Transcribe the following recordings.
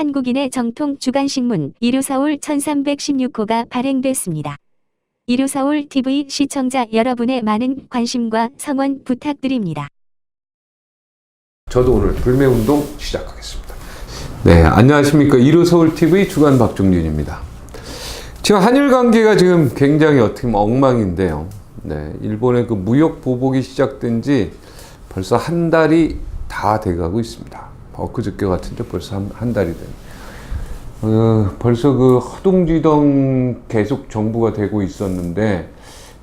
한국인의 정통 주간신문 이루서울 1316호가 발행됐습니다. 이루서울 TV 시청자 여러분의 많은 관심과 성원 부탁드립니다. 저도 오늘 불매운동 시작하겠습니다. 네, 안녕하십니까. 이루서울 TV 주간 박종진입니다. 지금 한일 관계가 지금 굉장히 어떻게 보면 엉망인데요. 네, 일본의 그 무역 보복이 시작된 지 벌써 한 달이 다 돼가고 있습니다. 엊그저께 같은데 벌써 한 달이 된. 벌써 그 허둥지둥 계속 정부가 되고 있었는데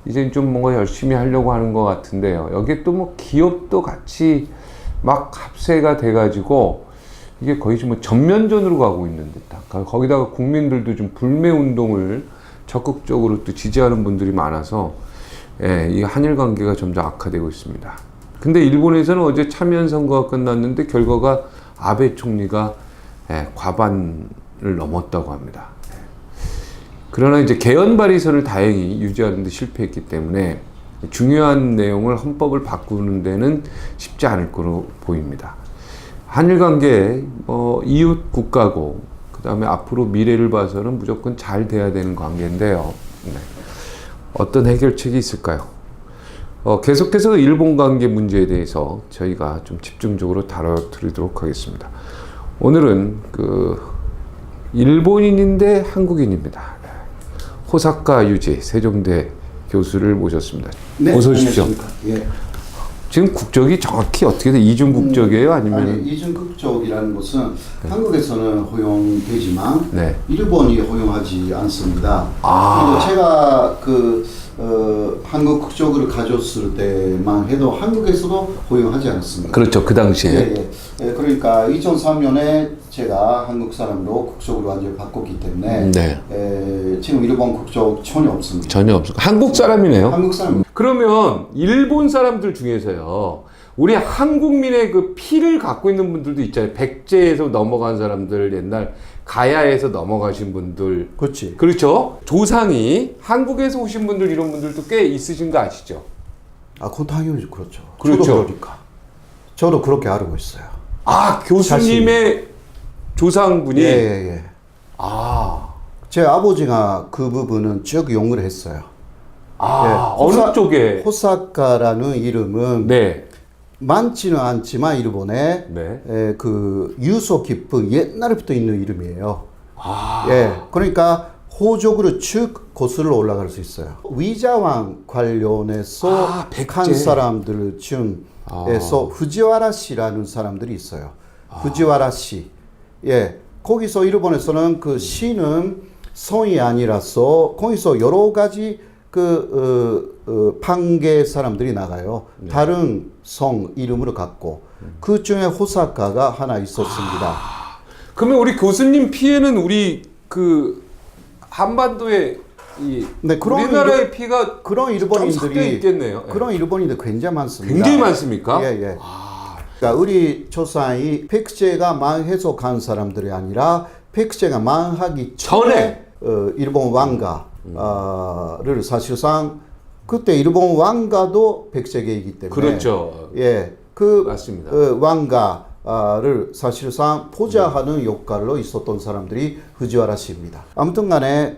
이제 좀 뭔가 열심히 하려고 하는 것 같은데요. 여기에 또 뭐 기업도 같이 막 합세가 돼가지고 이게 거의 좀 뭐 전면전으로 가고 있는 듯한. 거기다가 국민들도 좀 불매 운동을 적극적으로 또 지지하는 분들이 많아서 예, 이 한일 관계가 점점 악화되고 있습니다. 근데 일본에서는 어제 참여연 선거가 끝났는데 결과가 아베 총리가 예, 과반을 넘었다고 합니다. 예. 그러나 이제 개헌 발의선을 다행히 유지하는 데 실패했기 때문에 중요한 내용을 헌법을 바꾸는 데는 쉽지 않을 거로 보입니다. 한일 관계 이웃 국가고 그 다음에 앞으로 미래를 봐서는 무조건 잘 돼야 되는 관계인데요. 네. 어떤 해결책이 있을까요? 계속해서 일본 관계 문제에 대해서 저희가 좀 집중적으로 다뤄드리도록 하겠습니다. 오늘은 일본인인데 한국인입니다. 호사카 유지 세종대 교수를 모셨습니다. 네, 어서 오십시오. 예. 지금 국적이 정확히 어떻게 돼? 이중 국적이에요? 아니면? 아니, 이중 국적이라는 것은 한국에서는 허용되지만 네. 일본이 허용하지 않습니다. 아. 그리고 제가 한국 국적을 가졌을 때만 해도 한국에서도 허용하지 않았습니다. 그렇죠. 그 당시에. 예. 그러니까 2003년에 제가 한국 사람으로 국적을 완전히 바꿨기 때문에 네. 지금 일본 국적 전혀 없습니다. 전혀 없고 한국 사람이네요. 한국 사람. 그러면 일본 사람들 중에서요, 우리 한국민의 그 피를 갖고 있는 분들도 있잖아요. 백제에서 넘어간 사람들, 옛날 가야에서 넘어가신 분들. 그렇지. 그렇죠. 조상이 한국에서 오신 분들, 이런 분들도 꽤 있으신 거 아시죠? 아, 그건 당연히 그렇죠. 그렇죠. 저도 그러니까. 저도 그렇게 알고 있어요. 아, 교수님의 조상분이? 예. 아. 제 아버지가 그 부분은 쭉 용을 했어요. 아, 어느 쪽에? 호사카라는 이름은 네. 많지는 않지만 일본에 네. 그 유서 깊은 옛날부터 있는 이름이에요. 아. 예, 그러니까 호적으로 쭉 거슬러 올라갈 수 있어요. 위자왕 관련해서 백제. 한 사람들 중에서 후지와라 씨라는 사람들이 있어요. 후지와라 씨. 예, 거기서 일본에서는 그 씨는 성이 아니라서 거기서 여러 가지 판계 사람들이 나가요. 네. 다른 성 이름으로 갖고 그 중에 호사카가 하나 있었습니다. 그러면 우리 교수님 피해는 우리 한반도에 네, 우리나라의 피가 그런 일본인들이 있겠네요. 그런 일본인들 굉장히 많습니다. 굉장히 많습니까? 예. 그러니까 우리 조상이 백제가 망해서 간 사람들이 아니라 백제가 망하기 전에 일본 왕가를 사실상 그때 일본 왕가도 백제계이기 때문에 그렇죠. 예, 맞습니다. 왕가를 사실상 포자하는 역할로 있었던 사람들이 후지와라 씨입니다. 아무튼간에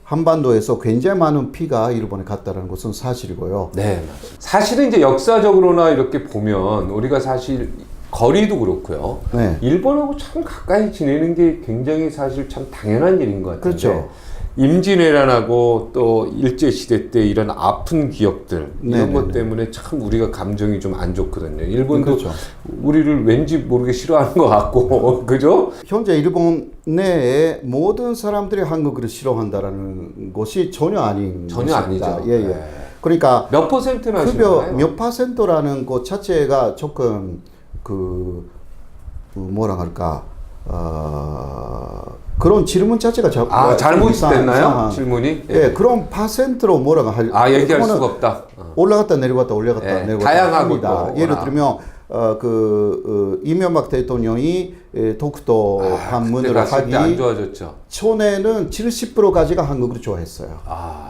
한반도에서 굉장히 많은 피가 일본에 갔다는 것은 사실이고요. 네, 맞습니다. 사실은 이제 역사적으로나 이렇게 보면 우리가 사실 거리도 그렇고요. 네. 일본하고 참 가까이 지내는 게 굉장히 사실 참 당연한 일인 것 같아요. 그렇죠. 임진왜란하고 또 일제시대 때 이런 아픈 기억들 이런 것 때문에 참 우리가 감정이 좀 안 좋거든요. 일본도 그렇죠. 우리를 왠지 모르게 싫어하는 것 같고 그죠? 현재 일본 내에 모든 사람들이 한국을 싫어한다라는 것이 전혀 아닌 전혀 것입니다. 아니죠. 예. 네. 그러니까 몇 퍼센트나 급여 하시나요? 몇 퍼센트라는 것 자체가 조금 뭐라 할까 그런 질문 자체가 잘못됐나요? 질문이? 예, 그런 퍼센트로 뭐라고 얘기할 수가 없다. 올라갔다 내려갔다 내려갔다 다양하고 합니다. 예를 들면 이명박 대통령이 독도 방문을 하기 안 좋아졌죠. 전에는 70%까지가 한국을 좋아했어요.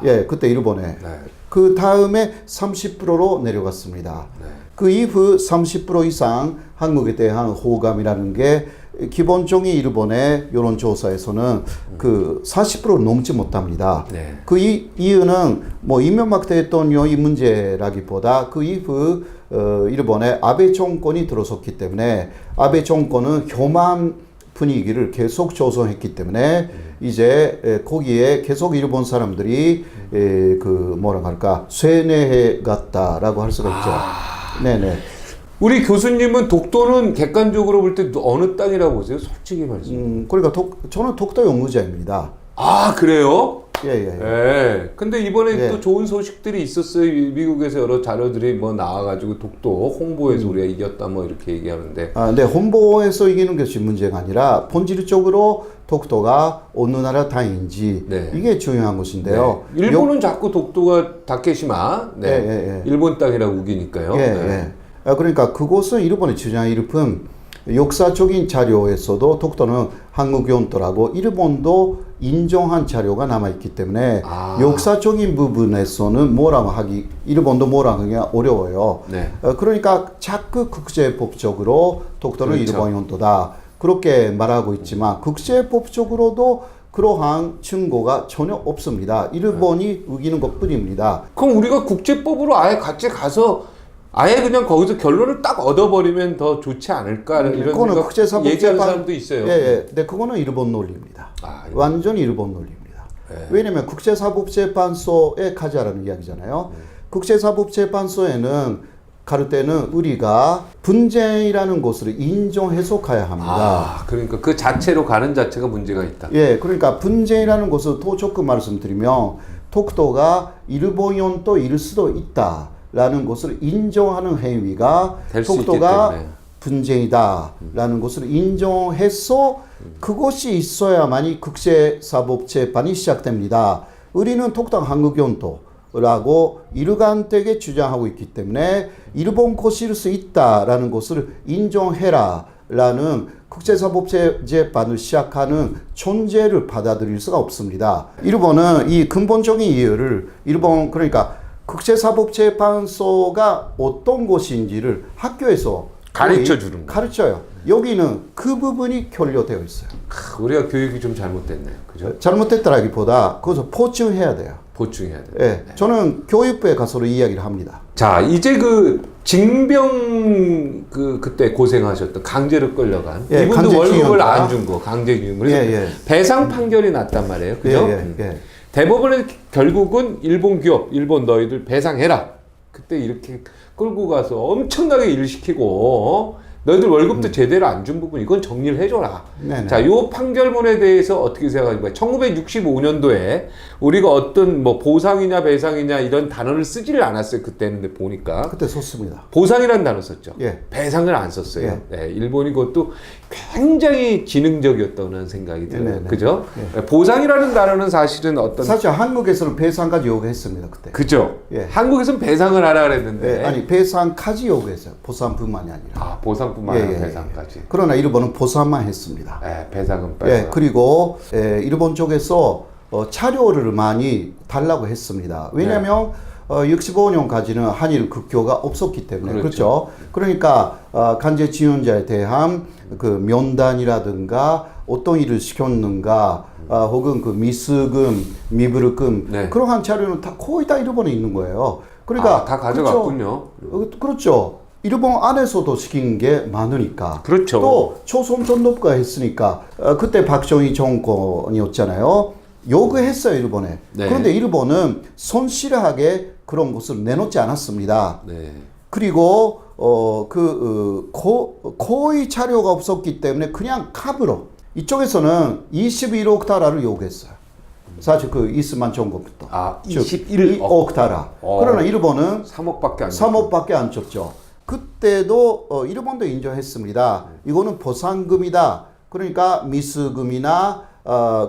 예, 그때 일본에. 네. 그 다음에 30%로 내려갔습니다. 그 이후 30% 이상 한국에 대한 호감이라는 게 기본적인 일본의 여론조사에서는 그 40%를 넘지 못합니다. 네. 그 이유는 뭐 이명박 대통령의 문제라기보다 그 이후 일본의 아베 정권이 들어섰기 때문에 아베 정권은 교만 분위기를 계속 조성했기 때문에 이제 거기에 계속 일본 사람들이 그 뭐라 할까 쇠뇌해 갔다라고 할 수가 있죠. 네네. 우리 교수님은 독도는 객관적으로 볼 때 어느 땅이라고 보세요? 솔직히 말해서. 그러니까 저는 독도 연구자입니다. 아, 그래요? 예. 예. 근데 이번에 예. 또 좋은 소식들이 있었어요. 미국에서 여러 자료들이 뭐 나와가지고 독도 홍보에서 우리가 이겼다 뭐 이렇게 얘기하는데. 아, 근데 홍보에서 이기는 것이 문제가 아니라 본질적으로 독도가 어느 나라 땅인지 네. 이게 중요한 것인데요. 네. 일본은 자꾸 독도가 다케시마, 네. 예. 일본 땅이라고 우기니까요. 네. 그러니까 그것은 일본의 주장의 일품 역사적인 자료에서도 독도는 한국 영토라고 일본도 인정한 자료가 남아있기 때문에 역사적인 부분에서는 일본도 뭐라고 하기 어려워요. 네. 그러니까 자꾸 국제법적으로 독도는 그렇죠. 일본 영토다 그렇게 말하고 있지만 국제법적으로도 그러한 증거가 전혀 없습니다. 일본이 우기는 것뿐입니다. 그럼 우리가 국제법으로 아예 같이 가서 아예 그냥 거기서 결론을 딱 얻어버리면 더 좋지 않을까 이런 그거는 국제사법 얘기하는 재판- 사람도 있어요. 예. 근데 그거는 일본 논리입니다. 완전히 일본 논리입니다. 왜냐하면 국제사법재판소에 가자라는 이야기잖아요. 국제사법재판소에는 갈 때는 우리가 분쟁이라는 것을 인정해서 가야 합니다. 그러니까 그 자체로 가는 자체가 문제가 있다. 예, 그러니까 분쟁이라는 것을 더 조금 말씀드리면 독도가 일본 영토일 수도 있다라는 것을 인정하는 행위가 될수 있기 독도가 때문에. 분쟁이다라는 것을 인정해서 그것이 있어야만이 국제사법재판이 시작됩니다. 우리는 독도 한국 영토라고 일관되게 주장하고 있기 때문에 일본 것일 수 있다라는 것을 인정해라라는 국제사법재판을 시작하는 존재를 받아들일 수가 없습니다. 일본은 이 근본적인 이유를 그러니까 국제사법재판소가 어떤 곳인지를 학교에서 가르쳐 주는 거예요. 가르쳐요. 여기는 그 부분이 결여되어 있어요. 우리가 교육이 좀 잘못됐네요. 그죠? 잘못됐다라기보다 그것을 보충해야 돼요. 보충해야 돼요. 예, 저는 교육부에 가서도 이야기를 합니다. 자, 이제 그 징병 그때 고생하셨던 강제로 끌려간 예, 이분도 강제징용자. 월급을 안 준 거, 강제징용. 그래서 예. 배상 판결이 났단 말이에요. 그죠? 예. 대법원은 결국은 일본 기업, 일본 너희들 배상해라. 그때 이렇게 끌고 가서 엄청나게 일 시키고 너희들 월급도 제대로 안 준 부분 이건 정리를 해줘라. 네네. 자, 요 판결문에 대해서 어떻게 생각하십니까? 1965년도에 우리가 어떤 뭐 보상이냐 배상이냐 이런 단어를 쓰지를 않았어요. 그때는 근데 보니까 그때 썼습니다. 보상이라는 단어 썼죠. 예. 배상을 안 썼어요. 네, 일본이 그것도 굉장히 지능적이었다는 생각이 들어요. 네네. 그죠? 보상이라는 단어는 사실은 어떤 사실 한국에서는 배상까지 요구했습니다. 그때. 그죠? 예. 한국에서는 배상을 하라 그랬는데 아니 배상까지 요구했어요. 보상뿐만이 아니라. 보상뿐만 아니라 배상까지. 그러나 일본은 보상만 했습니다. 배상은 빼서. 예, 그리고 일본 쪽에서 자료를 많이 달라고 했습니다. 왜냐하면 65년까지는 한일 국교가 없었기 때문에 그렇죠. 그러니까 강제징용자에 대한 그 면단이라든가 어떤 일을 시켰는가 혹은 그 미수금, 미불금 그러한 자료는 다 거의 다 일본에 있는 거예요. 그러니까 다 가져갔군요. 그렇죠. 일본 안에서도 시킨 게 많으니까. 그렇죠. 또 초선 전도부가 했으니까 그때 박정희 정권이었잖아요. 요구했어요 일본에. 그런데 일본은 손실하게 그런 것을 내놓지 않았습니다. 그리고 거의 자료가 없었기 때문에 그냥 값으로 이쪽에서는 21억 달러를 요구했어요. 사실 그 이스만 정권부터. 21억 달러. 그러나 일본은 3억밖에 안 줬죠. 그때도 일본도 인정했습니다. 이거는 보상금이다. 그러니까 미수금이나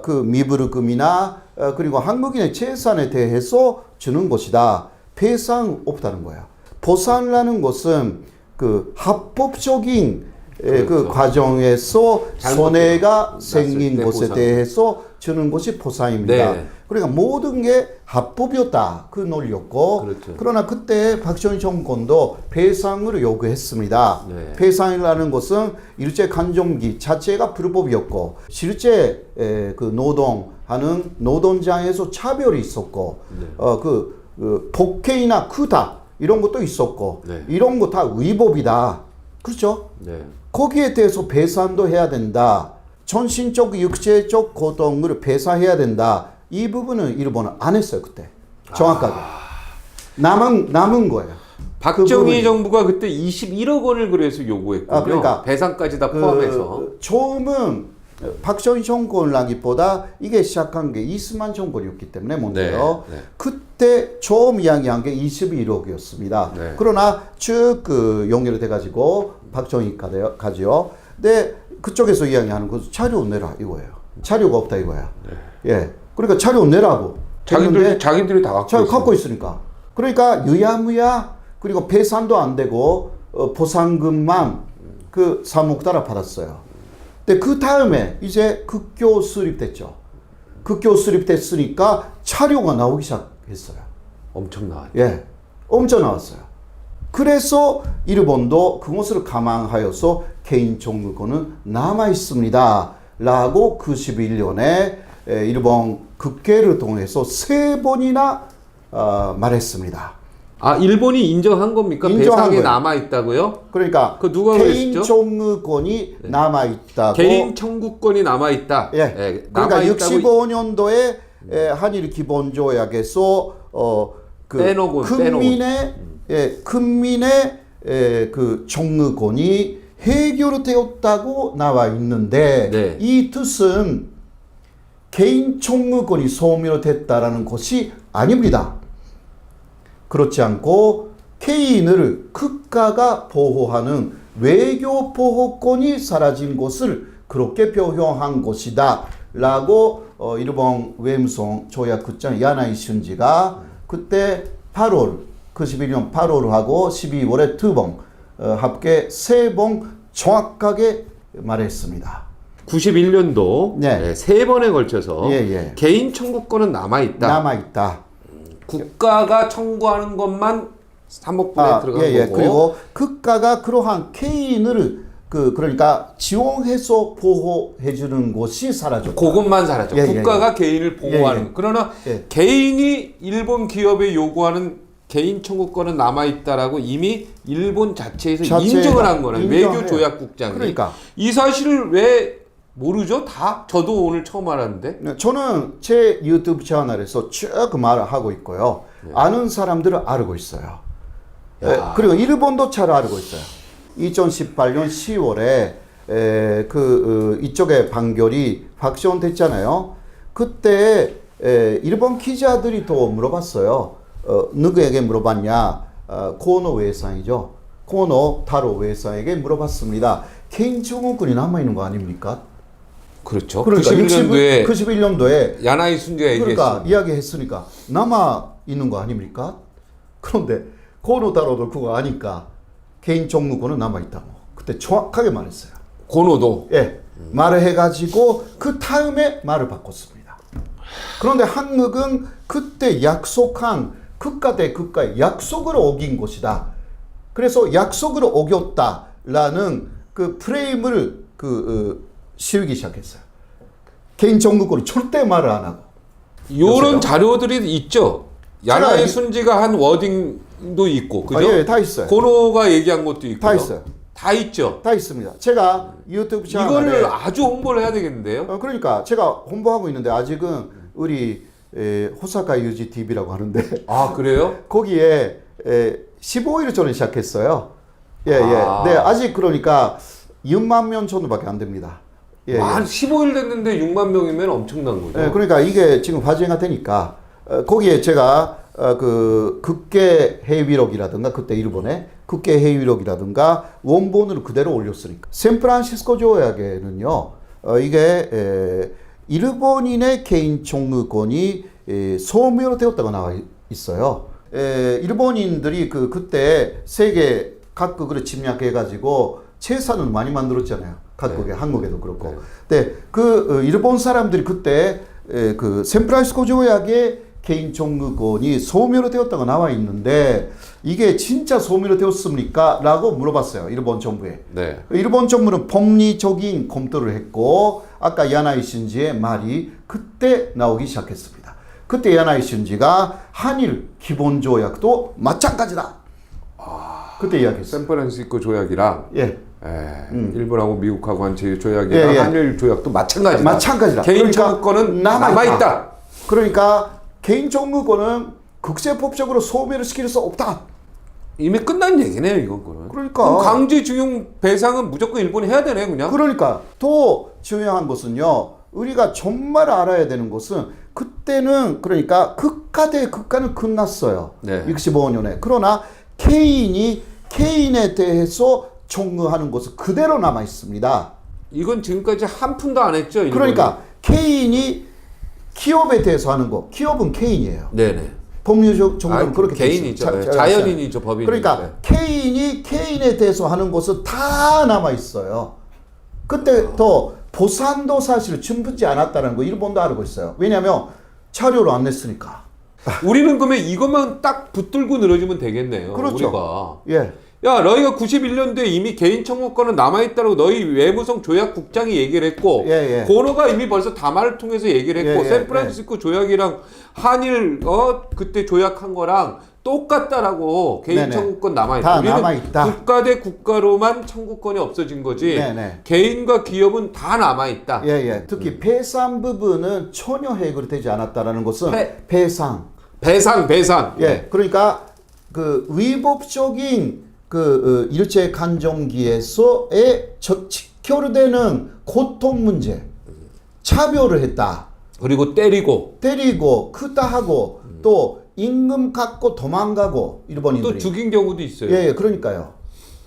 그 미불금이나 그리고 한국인의 재산에 대해서 주는 것이다. 배상 없다는 거예요. 보상이라는 것은 그 합법적인 그 과정에서 손해가 생긴 것에 대해서 주는 것이 포상입니다. 네. 그러니까 모든 게 합법이었다. 그 논리였고 그렇죠. 그러나 그때 박정희 정권도 배상을 요구했습니다. 네. 배상이라는 것은 일제 간종기 자체가 불법이었고 실제 그 노동하는 노동장에서 차별이 있었고 네. 그 폭행이나 크다 이런 것도 있었고 네. 이런 거 다 위법이다. 그렇죠? 네. 거기에 대해서 배상도 해야 된다. 정신적, 육체적 고통을 배상해야 된다. 이 부분은 일본은 안 했어요 그때. 정확하게. 남은 거예요. 박정희 정부가 그때 21억 원을 그래서 요구했군요. 그러니까 배상까지 다 포함해서. 처음은 박정희 정권이라기보다 이게 시작한 게 이스만 정권이었기 때문에 먼저요. 네, 네. 그때 처음 이야기한 게 21억이었습니다. 네. 그러나 쭉 그 연결이 돼가지고 박정희가 가지요. 근데 그쪽에서 이야기하는 건 자료 내라 이거예요. 자료가 없다 이거야. 네. 예. 그러니까 자료 내라고. 자기들이 다 갖고 있으니까. 그러니까 유야무야 그리고 배상도 안 되고 보상금만 그 3억 달러 받았어요. 근데 그 다음에 이제 국교 수립됐죠. 국교 수립됐으니까 자료가 나오기 시작했어요. 엄청 나왔죠. 예, 엄청 나왔어요. 그래서 일본도 그것을 감안하여서 개인 청구권은 남아 있습니다. 라고 91년에 일본 국회를 통해서 3번이나 말했습니다. 아, 일본이 인정한 겁니까? 인정한 배상에 거예요. 남아 있다고요? 그러니까 그 누가 개인 그랬죠? 청구권이 남아 있다고. 개인 청구권이 남아 있다. 예. 그러니까 65년도에 한일 기본 조약에서 빼놓고 국민의 그 청구권이 해결되었다고 나와 있는데 네. 이 뜻은 개인 청구권이 소멸됐다라는 것이 아닙니다. 그렇지 않고 개인을 국가가 보호하는 외교 보호권이 사라진 것을 그렇게 표현한 것이다 라고 일본 외무성 조약국장 야나이 슌지가 그때 91년 8월하고 12월에 2번 합계 3번 정확하게 말했습니다. 91년도 네. 3번에 걸쳐서 예. 개인 청구권은 남아 있다. 남아있다. 국가가 청구하는 것만 3억분에 들어간 거고. 그리고 국가가 그러한 개인을 그러니까 지원해서 보호해 주는 것이 사라졌다. 그것만 사라져. 국가가 개인을 보호하는. 예. 그러나 예. 개인이 일본 기업에 요구하는 개인 청구권은 남아 있다라고 이미 일본 자체에서 인정을 한 거네. 외교 조약국장이. 그러니까 이 사실을 왜 모르죠? 다 저도 오늘 처음 알았는데. 저는 제 유튜브 채널에서 쭉 말을 하고 있고요. 아는 사람들은 알고 있어요. 그리고 일본도 잘 알고 있어요. 2018년 10월에 이쪽에 판결이 확정됐잖아요. 그때 일본 기자들이 또 물어봤어요. 누구에게 물어봤냐? 고노 외상이죠. 고노 타로 외상에게 물어봤습니다. 개인 청구권이 남아있는 거 아닙니까? 그렇죠. 그러니까 91년도에 야나이 순재가 얘기했습니다. 그러니까 이야기했으니까 남아있는 거 아닙니까? 그런데 고노 타로도 그거 아니까 개인 청구권은 남아있다고 그때 정확하게 말했어요. 고노도. 예, 말을 해가지고 그 다음에 말을 바꿨습니다. 그런데 한국은 그때 약속한 국가 대 국가의 약속을 어긴 것이다. 그래서 약속을 어겼다라는 그 프레임을 씌우기 시작했어요. 개인 청구권을 절대 말을 안 하고. 이런 자료들이 있죠. 야나이 순지가 한 워딩도 있고, 그죠? 예, 다 있어요. 고노가 얘기한 것도 있고. 다 있어요. 다 있죠. 다 있습니다. 제가 유튜브 채널에 이거를 아주 홍보를 해야 되겠는데요. 그러니까 제가 홍보하고 있는데 아직은 우리 호사카 유지 TV라고 하는데 아, 그래요? 거기에 15일 전에 시작했어요. 예. 아. 네, 아직 그러니까 6만 명 정도밖에 안 됩니다. 한 15일 됐는데 6만 명이면 엄청난 거죠. 예, 그러니까 이게 지금 화제가 되니까 거기에 제가 그 국회 회의록이라든가 그때 일본의 국회 회의록이라든가 원본을 그대로 올렸으니까 샌프란시스코 조약에는요 이게 일본인의 개인 청구권이 소멸되었다고 나와 있어요. 일본인들이 그때 세계 각국을 침략해가지고 재산을 많이 만들었잖아요. 각국에, 한국에도 그렇고. 근데 그 일본 사람들이 그때 그 샌프란시스코 조약에 개인 청구권이 소멸이 되었다고 나와 있는데 이게 진짜 소멸이 되었습니까? 라고 물어봤어요. 일본 정부에. 네. 일본 정부는 법리적인 검토를 했고 아까 야나이 신지의 말이 그때 나오기 시작했습니다. 그때 야나이 신지가 한일 기본 조약도 마찬가지다. 그때 이야기했어요. 샌프란시스코 조약이랑 예. 일본하고 미국하고 한 조약이랑 예, 예. 한일 조약도 마찬가지다. 마찬가지다. 개인 그러니까 청구권은 남아있다. 남아있다. 그러니까 개인 청구권은 국제법적으로 소멸을 시킬 수 없다. 이미 끝난 얘기네요, 이건. 그러니까. 그럼 강제징용 배상은 무조건 일본이 해야 되네, 그냥. 그러니까 더 중요한 것은요. 우리가 정말 알아야 되는 것은 그때는 그러니까 극과 대극과는 끝났어요. 네. 65년에. 그러나 개인에 대해서 청구하는 것은 그대로 남아 있습니다. 이건 지금까지 한 푼도 안 했죠, 일본이. 그러니까 개인이 기업에 대해서 하는 거. 기업은 개인이에요. 네네. 법률적 정도는 그렇게 돼 개인이죠. 있어요. 자연인이죠, 법인이. 그러니까 개인이 개인에 대해서 하는 것은 다 남아 있어요. 그때 더 보상도 사실 충분치 않았다는 거 일본도 알고 있어요. 왜냐하면 차료를 안 냈으니까. 우리는 그러면 이것만 딱 붙들고 늘어지면 되겠네요. 그렇죠. 우리가. 예. 야, 너희가 91년도에 이미 개인 청구권은 남아있다고 너희 외무성 조약국장이 얘기를 했고, 예, 예. 고노가 이미 벌써 담화를 통해서 얘기를 했고, 예, 예, 샌프란시스코 조약이랑 한일, 그때 조약한 거랑 똑같다라고 개인 네네. 청구권 남아있다. 다 우리는 남아있다. 국가 대 국가로만 청구권이 없어진 거지, 네네. 개인과 기업은 다 남아있다. 예, 예. 특히 배상 부분은 전혀 해결되지 않았다라는 것은 배상. 배상. 예. 그러니까 그 위법적인 그 일제 간정기에서의 직결되는 고통 문제, 차별을 했다. 그리고 때리고 크다 하고 또 임금 갖고 도망가고 일본인들이 또 죽인 경우도 있어요. 예, 그러니까요.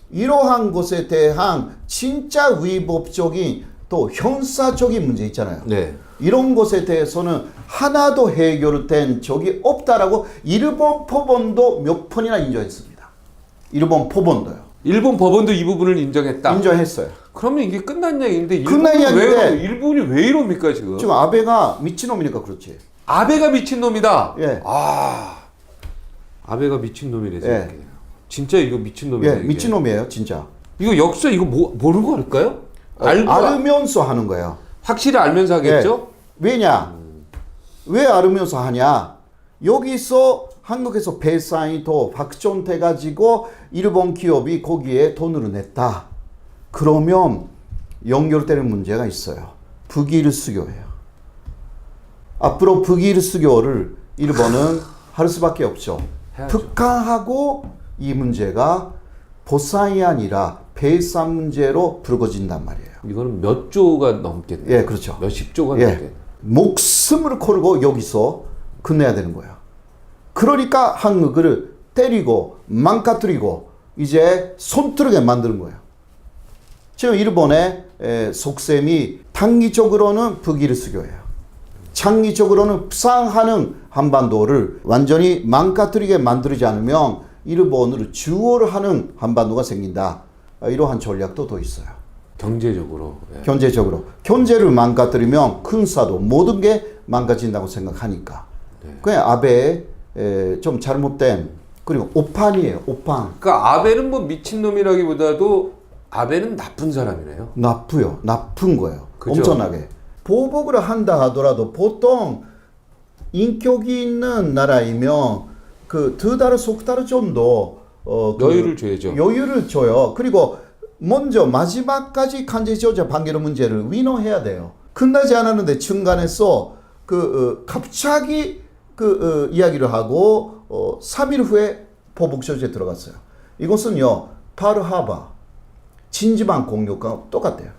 이러한 것에 대한 진짜 위법적인 또 형사적인 문제 있잖아요. 네. 이런 것에 대해서는 하나도 해결된 적이 없다라고 일본 법원도 몇 번이나 인정했습니다. 일본 법원도요. 일본 법원도 이 부분을 인정했다. 인정했어요. 그러면 이게 끝난 얘기인데 끝난 이야기인데 일본이 왜 이럽니까 지금? 지금 아베가 미친놈이니까 그렇지. 아베가 미친놈이다. 예. 아베가 미친놈이래서 예. 이렇게. 진짜 이거 미친놈이에요. 예, 미친놈이에요, 진짜. 이거 역사 이거 모르고 할까요? 알면서 하는 거예요. 확실히 알면서 하겠죠? 예. 왜냐? 왜 알으면서 하냐? 여기서 한국에서 배상이 더 확정돼 가지고 일본 기업이 거기에 돈을 냈다. 그러면 연결되는 문제가 있어요. 북일 수교예요. 앞으로 북일 수교를 일본은 할 수밖에 없죠. 해야죠. 북한하고 이 문제가 보상이 아니라 배상 문제로 불거진단 말이에요. 이거는 몇 조가 넘겠네요. 예, 그렇죠. 몇십 조가 예. 넘겠네요. 목숨을 걸고 여기서 끝내야 되는 거예요. 그러니까 한국을 때리고 망가뜨리고 이제 손뜨르게 만드는 거예요. 지금 일본의 속셈이 단기적으로는 북일 수교예요. 장기적으로는 부상하는 한반도를 완전히 망가뜨리게 만들지 않으면 일본을 주어를 하는 한반도가 생긴다. 이러한 전략도 더 있어요. 경제적으로. 예. 경제적으로. 경제를 망가뜨리면 군사도 모든 게 망가진다고 생각하니까. 네. 그냥 아베의 좀 잘못된 그리고 오판이에요. 오판. 그러니까 아베는 뭐 미친놈이라기보다도 아베는 나쁜 사람이네요. 나쁘요. 나쁜 거예요. 그죠? 엄청나게. 보복을 한다 하더라도 보통 인격이 있는 나라이면 그 2달, 석 달 정도 여유를 줘야죠. 여유를 줘요. 그리고 먼저 마지막까지 간제지원자 판결 문제를 위로해야 돼요. 끝나지 않았는데 중간에서 갑자기 이야기를 하고 3일 후에 보복조치에 들어갔어요. 이것은요 파르하바 진지만 공격과 똑같아요.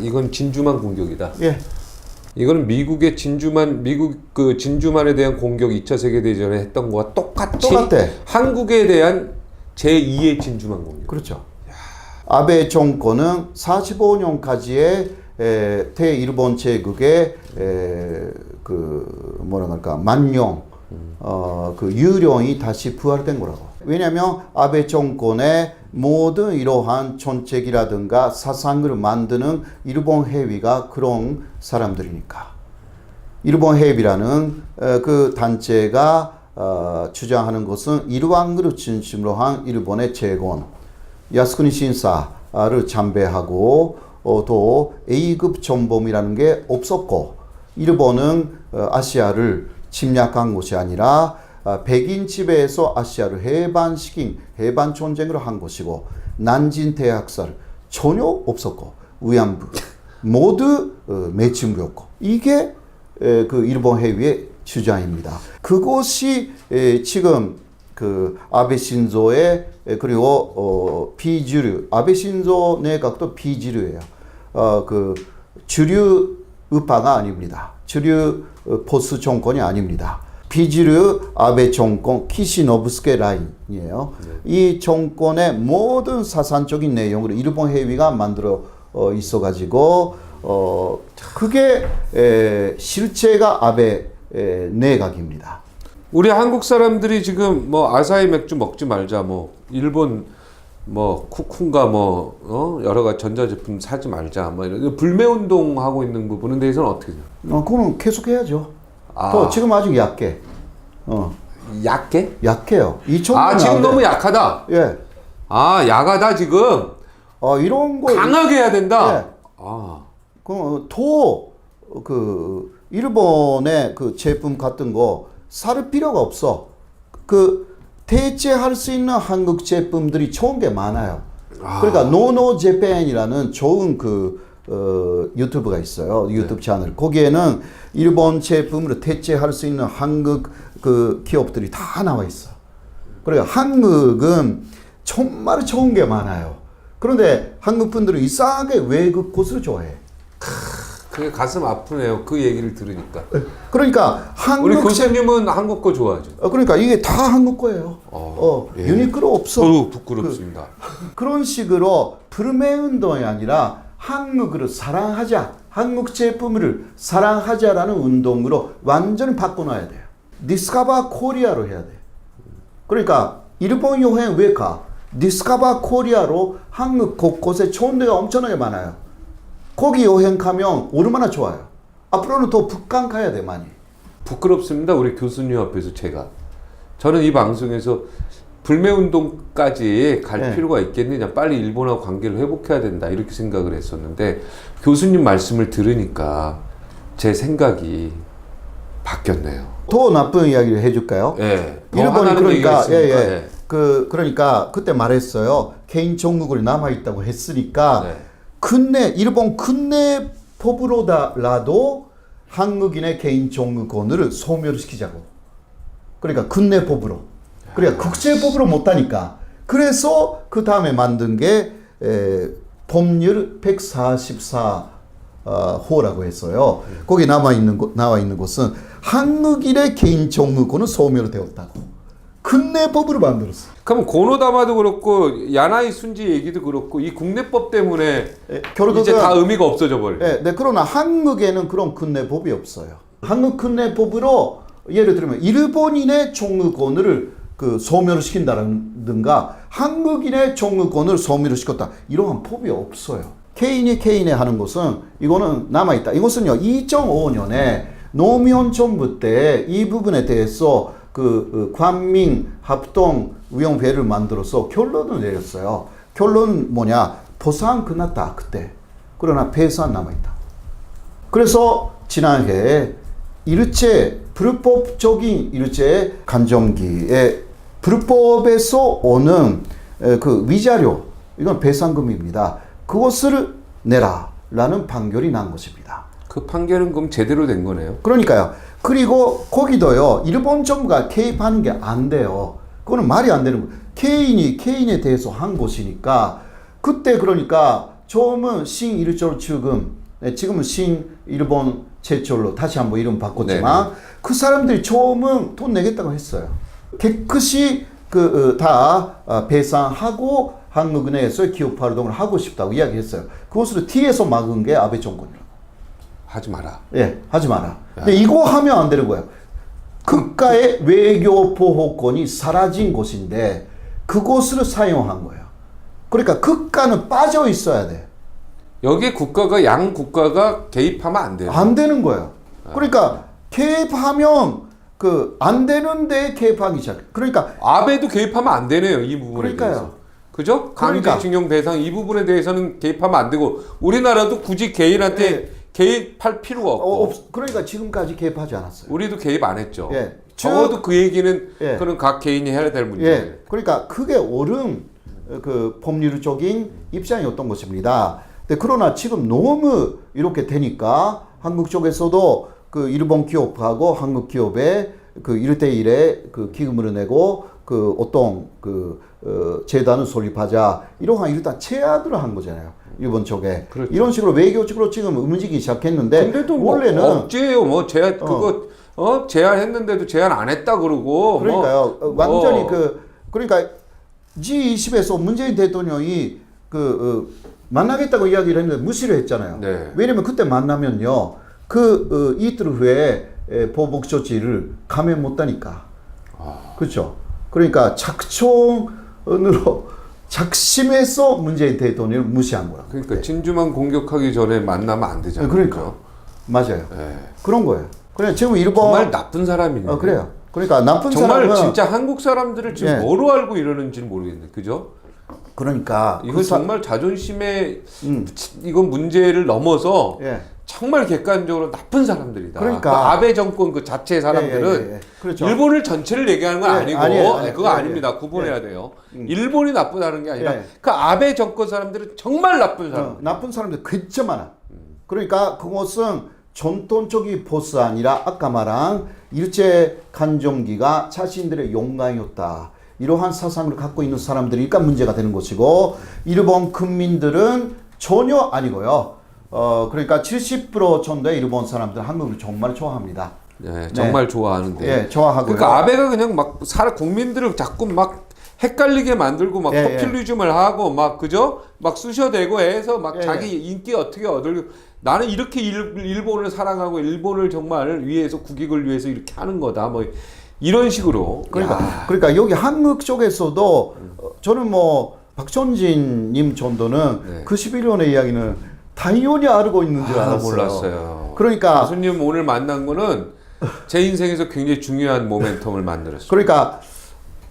이건 진주만 공격이다. 예. 이거는 미국 그 진주만에 대한 공격 2차 세계대전에 했던 거와 똑같이 똑같아. 한국에 대한 제2의 진주만 공격. 그렇죠. 아베 정권은 45년까지의 대일본 제국의 만용 그 유령이 다시 부활된 거라고. 왜냐하면 아베 정권의 모든 이러한 정책이라든가 사상을 만드는 일본 해위가 그런 사람들이니까. 일본 해협이라는 그 단체가 주장하는 것은 일왕을 중심으로 한 일본의 재건, 야스쿠니 신사를 참배하고 또 A급 전범이라는 게 없었고 일본은 아시아를 침략한 것이 아니라 백인 지배에서 아시아를 해방시킨 해방 전쟁을 한 것이고 난징 대학살 전혀 없었고 위안부 모두 매칭부였고 이게 그 일본 해외의 주장입니다. 그것이 지금 그 아베 신조의 그리고 비주류 아베 신조 내각도 비주류예요. 그 주류 우파가 아닙니다. 주류 보수 정권이 아닙니다. 비주류 아베 정권 키시노부스케 라인이에요. 이 정권의 모든 사상적인 내용을 일본 해위가 만들어 있어가지고 그게 실체가 아베 내각입니다. 우리 한국 사람들이 지금 뭐 아사히 맥주 먹지 말자, 뭐 일본 뭐 쿠쿤가 뭐 여러 가지 전자제품 사지 말자, 뭐 이런 불매운동 하고 있는 부분에 대해서는 어떻게 생각해요? 그거는 계속해야죠. 아. 또 지금 아직 약해. 약해? 약해요. 아, 지금 너무 약하다. 예. 아, 약하다 지금. 이런 거 강하게 해야 된다. 예. 아, 그 일본의 그 제품 같은 거 살 필요가 없어. 그 대체할 수 있는 한국 제품들이 좋은 게 많아요. 그러니까 노노 재팬이라는 좋은 그 유튜브가 있어요. 유튜브 채널. 거기에는 일본 제품으로 대체할 수 있는 한국 그 기업들이 다 나와 있어. 그러니까 한국은 정말 좋은 게 많아요. 그런데 한국 분들은 이상하게 외국 곳을 좋아해. 그게 가슴 아프네요. 그 얘기를 들으니까. 그러니까 한국 우리 교수님은 한국 거 좋아하죠. 그러니까 이게 다 한국 거예요. 예. 유니크로 없어. 저도 부끄럽습니다. 그런 식으로 불매 운동이 아니라 한국을 사랑하자, 한국 제품을 사랑하자라는 운동으로 완전히 바꿔놔야 돼요. 디스커버 코리아로 해야 돼. 그러니까 일본 여행 왜 가? 디스커버 코리아로 한국 곳곳에 좋은 데가 엄청나게 많아요. 거기 여행 가면 얼마나 좋아요. 앞으로는 더 북한 가야 돼 많이. 부끄럽습니다. 우리 교수님 앞에서 제가. 저는 이 방송에서 불매운동까지 갈 필요가 있겠느냐. 빨리 일본하고 관계를 회복해야 된다. 이렇게 생각을 했었는데 교수님 말씀을 들으니까 제 생각이 바뀌었네요. 더 나쁜 이야기를 해줄까요? 예. 일본이 그러니까 예. 그러니까 그때 말했어요. 개인 종국을 남아 있다고 했으니까 네. 일본 근내 법으로라도 한국인의 개인 종국권을 소멸시키자고. 그러니까 근내 법으로. 그러니까 국제 법으로 못하니까. 그래서 그 다음에 만든 게 법률 144호라고 했어요. 거기 나와 있는 것은 한국인의 개인 종국권은 소멸되었다고. 근내법으로 만들었어. 그럼 고노다마도 그렇고 야나이 순지 얘기도 그렇고 이 국내법 때문에 결국은 이제 다 의미가 없어져 버려. 네, 그러나 한국에는 그런 근내법이 없어요. 한국 근내법으로 예를 들면 일본인의 종국권을 그 소멸을 시킨다든가 한국인의 종국권을 소멸을 시켰다. 이러한 법이 없어요. 개인이 하는 것은 이거는 남아있다. 이것은요 2005년에 노무현 정부 때 이 부분에 대해서 그 관민 합동위원회를 만들어서 결론을 내렸어요. 결론은 뭐냐? 보상 끝났다 그때. 그러나 폐산 남아있다. 그래서 지난해 일제 불법적인 일제 간정기에 불법에서 오는 그 위자료 이건 배상금입니다. 그것을 내라라는 판결이 난 것입니다. 그 판결은 그럼 제대로 된 거네요. 그러니까요. 그리고 거기도요. 일본 정부가 개입하는 게 안 돼요. 그거는 말이 안 되는 거예요. 개인에 대해서 한 것이니까 그때 그러니까 처음은 신일조 추금 지금은 신일본 제철로 다시 한번 이름 바꿨지만 네네. 그 사람들이 처음은 돈 내겠다고 했어요. 깨끗이 다 배상하고 한국은행에서 기업 활동을 하고 싶다고 이야기했어요. 그것을 뒤에서 막은 게 아베 정권이라고. 하지 마라. 예, 하지 마라. 근데 이거 하면 안 되는 거예요. 국가의 외교 보호권이 사라진 곳인데 그것을 사용한 거예요. 그러니까 국가는 빠져 있어야 돼. 여기에 국가가 양 국가가 개입하면 안 돼요. 안 되는 거예요. 그러니까 개입하면 그 안 되는데 개입하기 시작. 그러니까 아베도 개입하면 안 되네요. 이 부분에 그러니까요. 대해서. 그죠? 그러니까. 강제징용 대상 이 부분에 대해서는 개입하면 안 되고 우리나라도 굳이 개인한테 예. 개입할 필요가 없고 그러니까 지금까지 개입하지 않았어요. 우리도 개입 안 했죠. 예. 적어도 그 얘기는 예. 그런 각 개인이 해야 될 문제예요. 예. 그러니까 그게 옳은 그 법률적인 입장이었던 것입니다. 근데 그러나 지금 너무 이렇게 되니까 한국 쪽에서도 그 일본 기업하고 한국 기업에 그 1대1의 그 기금을 내고 그 어떤 그 재단을 설립하자 이러한 일단 제안을 한 거잖아요. 일본 쪽에. 그렇죠. 이런 식으로 외교적으로 지금 움직이기 시작했는데 근데도 뭐 원래는 억지예요. 뭐 제안 그거 제안했는데도 제안 안 했다 그러고 그러니까요. 뭐, 완전히 그러니까 G20에서 문재인 대통령이 만나겠다고 이야기를 했는데 무시를 했잖아요. 네. 왜냐면 그때 만나면요. 이틀 후에 보복 조치를 감행 못하니까. 그렇죠. 그러니까 작전으로 작심해서 문재인 대통령을 무시한 거라고. 그러니까 진주만 공격하기 전에 만나면 안 되잖아요. 그러니까 맞아요. 네. 그런 거예요. 그래 지금 일본 정말 나쁜 사람이네. 그래요. 그러니까 나쁜 정말 사람은 진짜 한국 사람들을 지금 예. 뭐로 알고 이러는지는 모르겠네. 그죠? 그러니까 이거 정말 자존심에 이건 문제를 넘어서 예. 정말 객관적으로 나쁜 사람들이다. 그러니까. 그 아베 정권 그 자체 사람들은 예. 그렇죠. 일본을 전체를 얘기하는 건 예, 아니고 아니에요. 그거 예, 아닙니다. 구분해야 돼요. 일본이 나쁘다는 게 아니라 그 아베 정권 사람들은 정말 나쁜 사람. 나쁜 사람들 굉장히 많아. 그러니까 그것은 전통적인 보스 아니라 아까 말한 일제 간종기가 자신들의 영광이었다. 이러한 사상을 갖고 있는 사람들이니까 문제가 되는 것이고 일본 국민들은 전혀 아니고요. 그러니까 70% 정도의 일본 사람들은 한국을 정말 좋아합니다. 네, 정말 좋아하는데. 예, 좋아하고요. 그러니까 아베가 그냥 막 국민들을 자꾸 막 헷갈리게 만들고 막 예, 포퓰리즘을 하고 막 그죠? 막 쑤셔대고 해서 막 예, 자기 인기 어떻게 얻으려고 나는 이렇게 일본을 사랑하고 일본을 정말 위해서 국익을 위해서 이렇게 하는 거다. 뭐 이런 식으로. 그러니까 여기 한국 쪽에서도 저는 뭐 박천진님 정도는 네. 그 11년의 이야기는 당연히 알고 있는 줄 알았어요. 몰랐어요. 그러니까 교수님 오늘 만난 거는 제 인생에서 굉장히 중요한 모멘텀을 만들었어요. 그러니까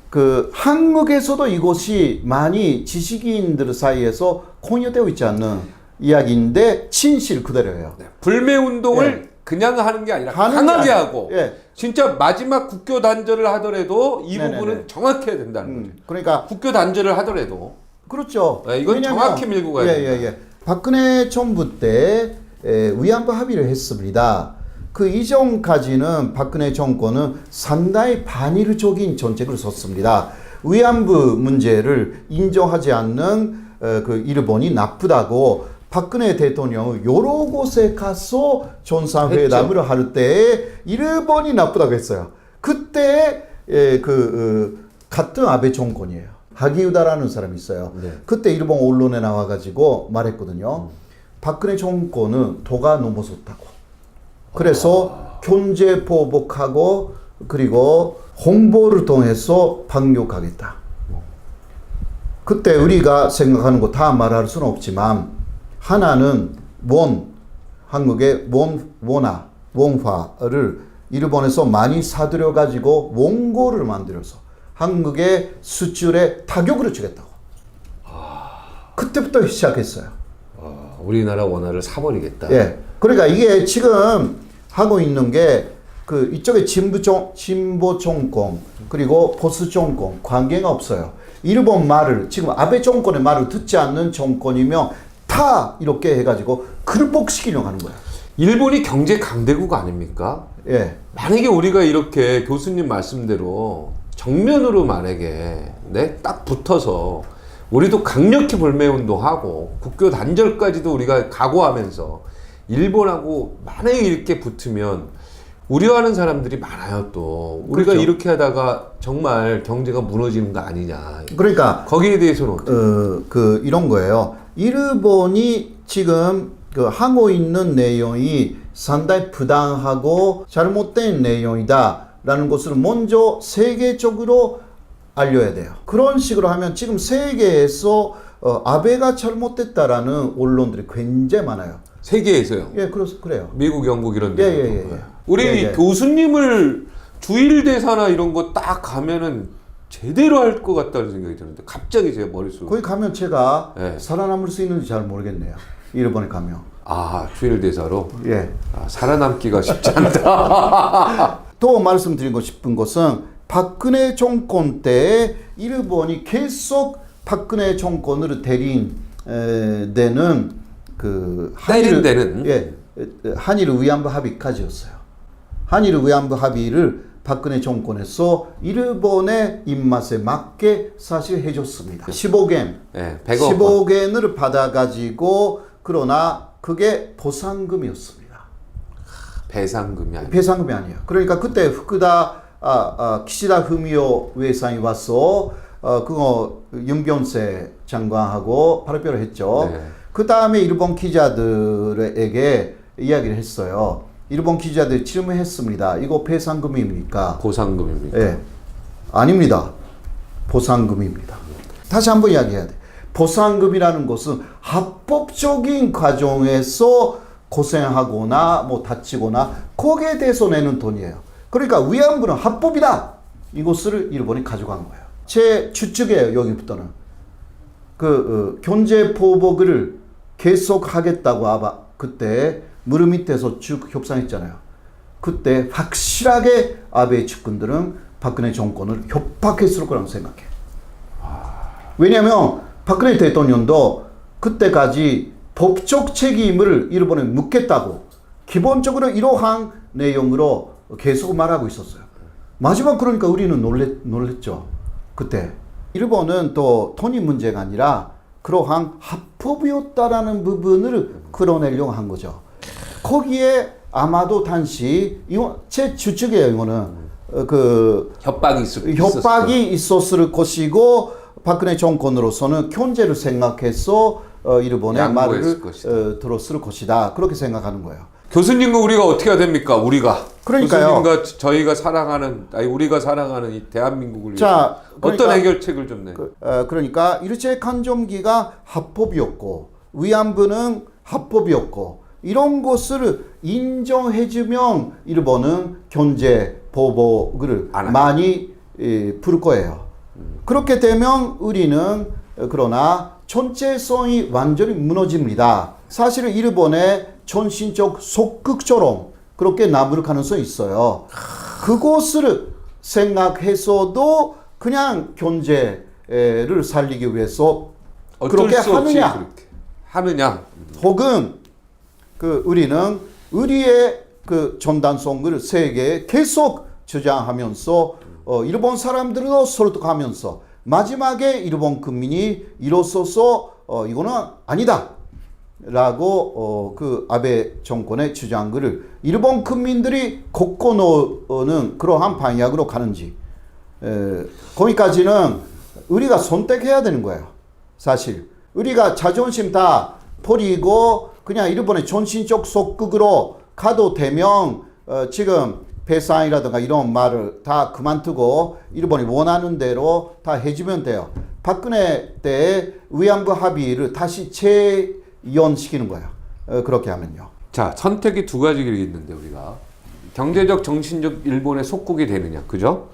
그 한국에서도 이것이 많이 지식인들 사이에서 공유되어 있지 않는 이야기인데 진실 그대로예요. 네. 불매 운동을 예. 그냥 하는 게 아니라 하는 강하게 게 하고 예. 진짜 마지막 국교 단절을 하더라도 이 네네네. 부분은 정확해야 된다는 거죠. 그러니까 국교 단절을 하더라도 그렇죠. 네, 이건 정확히 밀고 가야 됩니다. 박근혜 정부 때 위안부 합의를 했습니다. 그 이전까지는 박근혜 정권은 상당히 반일적인 정책을 썼습니다. 위안부 문제를 인정하지 않는 그 일본이 나쁘다고 박근혜 대통령은 여러 곳에 가서 정상회담을 할 때 일본이 나쁘다고 했어요. 그때 같은 아베 정권이에요. 하기우다라는 사람이 있어요. 네. 그때 일본 언론에 나와가지고 말했거든요. 박근혜 정권은 도가 넘어섰다고. 그래서 경제 보복하고 그리고 홍보를 통해서 반격하겠다. 그때 우리가 생각하는 거 다 말할 수는 없지만 하나는 한국의 원화를 일본에서 많이 사들여 가지고 원고를 만들어서 한국의 수출에 타격을 주겠다고. 그때부터 시작했어요. 우리나라 원화를 사버리겠다. 예. 그러니까 이게 지금 하고 있는 게 그 이쪽에 진보 정권 그리고 보수 정권 관계가 없어요. 일본 말을 지금 아베 정권의 말을 듣지 않는 정권이면 다 이렇게 해가지고 굴복시키려고 하는 거야. 일본이 경제 강대국 아닙니까? 예. 만약에 우리가 이렇게 교수님 말씀대로 정면으로 만약에 딱 붙어서 우리도 강력히 불매운동하고 국교 단절까지도 우리가 각오하면서 일본하고 만약에 이렇게 붙으면 우려하는 사람들이 많아요. 또 우리가 그렇죠. 이렇게 하다가 정말 경제가 무너지는 거 아니냐. 그러니까 거기에 대해서는 어떻게? 이런 거예요. 일본이 지금 하고 있는 내용이 상당히 부당하고 잘못된 내용이다라는 것을 먼저 세계적으로 알려야 돼요. 그런 식으로 하면 지금 세계에서 아베가 잘못됐다라는 언론들이 굉장히 많아요. 세계에서요. 예, 그래요. 미국, 영국 이런 데. 예. 우리 예, 예. 교수님을 주일 대사나 이런 거 딱 가면은 제대로 할 것 같다는 생각이 드는데 갑자기 제 머릿속에 거기 가면 제가 네. 살아남을 수 있는지 잘 모르겠네요. 일본에 가면. 아 주일 대사로 예. 살아남기가 쉽지 않다. 또 말씀드리고 싶은 것은 박근혜 정권 때 일본이 계속 박근혜 정권을 대리되는 그 때린다는? 예, 한일 위안부 합의까지였어요. 한일 위안부 합의를 박근혜 정권에서 일본의 입맛에 맞게 사실 해줬습니다. 15겐, 네, 100억 원. 15겐을 받아가지고 그러나 그게 보상금이었습니다. 배상금이 아니고. 배상금이 아니에요. 그러니까 그때 후쿠다 키시다 후미오 외상이 와서 그거 윤병세 장관하고 발표를 했죠. 네. 그 다음에 일본 기자들에게 이야기를 했어요. 일본 기자들이 질문했습니다. 이거 배상금입니까? 보상금입니까? 예, 아닙니다. 보상금입니다. 다시 한번 이야기해야 돼. 보상금이라는 것은 합법적인 과정에서 고생하거나 뭐 다치거나 거기에 대해서 내는 돈이에요. 그러니까 위안부는 합법이다. 이것을 일본이 가져간 거예요. 제 추측이에요. 여기부터는 그 경제 보복을 계속하겠다고 아마 그때 무릎 밑에서 쭉 협상했잖아요. 그때 확실하게 아베 측근들은 박근혜 정권을 협박했을 거라고 생각해. 왜냐하면 박근혜 대통령도 그때까지 법적 책임을 일본에 묻겠다고 기본적으로 이러한 내용으로 계속 말하고 있었어요. 마지막 그러니까 우리는 놀랬죠. 그때. 일본은 또 돈이 문제가 아니라 그러한 합법이었다라는 부분을 끌어내려고 한 거죠. 거기에 아마도 당시 이거 제 추측이에요. 이거는 그 협박이 있었을 것이고 박근혜 정권으로서는 경제를 생각해서 일본의 말을 들었을 것이다. 그렇게 생각하는 거예요. 교수님과 우리가 어떻게 해야 됩니까? 우리가 그러니까요. 교수님과 저희가 사랑하는 우리가 사랑하는 이 대한민국을 자, 그러니까, 어떤 해결책을 좀 내? 그러니까 일제 강점기가 합법이었고 위안부는 합법이었고 이런 것을 인정해주면 일본은 경제 보복을 많이 부를 거예요. 그렇게 되면 우리는 그러나 전체성이 완전히 무너집니다. 사실은 일본의 전신적 속국처럼 그렇게 남을 가능성이 있어요. 그것을 생각해서도 그냥 경제를 살리기 위해서 그렇게 하느냐 혹은 우리는 우리의 그 전단성을 세계에 계속 주장하면서 일본 사람들도 설득하면서 마지막에 일본 국민이 일어서서 이거는 아니다 라고 그 아베 정권의 주장을 일본 국민들이 걷고노는 그러한 방향으로 가는지 거기까지는 우리가 선택해야 되는 거예요. 사실 우리가 자존심 다 버리고 그냥 일본의 전신적 속국으로 가도 되면 지금 배상이라든가 이런 말을 다 그만두고 일본이 원하는 대로 다 해주면 돼요. 박근혜 때 위안부 합의를 다시 재연시키는 거예요. 그렇게 하면요. 자, 선택이 두 가지 길이 있는데 우리가 경제적, 정신적 일본의 속국이 되느냐, 그죠?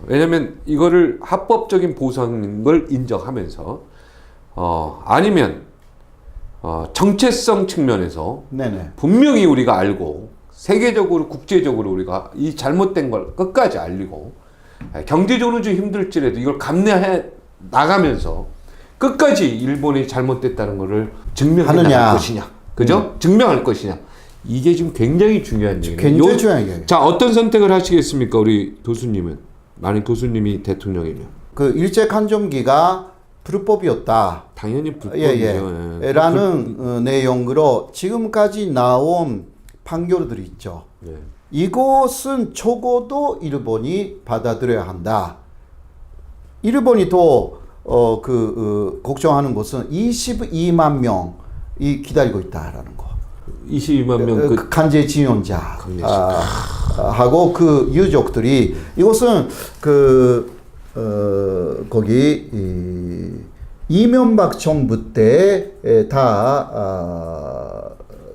왜냐면 이거를 합법적인 보상인 걸 인정하면서 아니면 정체성 측면에서 네네. 분명히 우리가 알고 세계적으로 국제적으로 우리가 이 잘못된 걸 끝까지 알리고 경제적으로 좀 힘들지라도 이걸 감내해 나가면서 끝까지 일본이 잘못됐다는 것을 증명할 것이냐, 그죠? 증명할 것이냐. 이게 지금 굉장히 중요한 얘기예요. 굉장히 중요한 얘기예요. 자, 어떤 선택을 하시겠습니까, 우리 교수님은? 만약 교수님이 대통령이면 그 일제 강점기가 불법이었다. 당연히 불법이죠. 라는 내용으로 지금까지 나온 판결들이 있죠. 예. 이것은 적어도 일본이 받아들여야 한다. 일본이 더 걱정하는 것은 22만 명이 기다리고 있다라는 거. 22만 명 간제징용자 하고 그 유족들이 이것은 거기 이명박 정부 때 다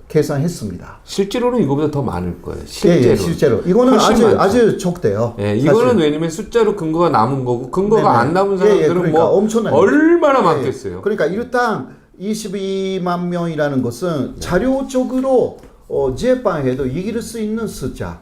계산했습니다. 실제로는 이거보다 더 많을 거예요. 실제로. 실제로. 이거는 아주 적대요. 이거는 왜냐면 숫자로 근거가 남은 거고 근거가 네네. 안 남은 사람들은 그러니까 뭐 엄청나요. 얼마나 많겠어요. 그러니까 일단 22만 명이라는 것은 자료적으로 재판해도 이길 수 있는 숫자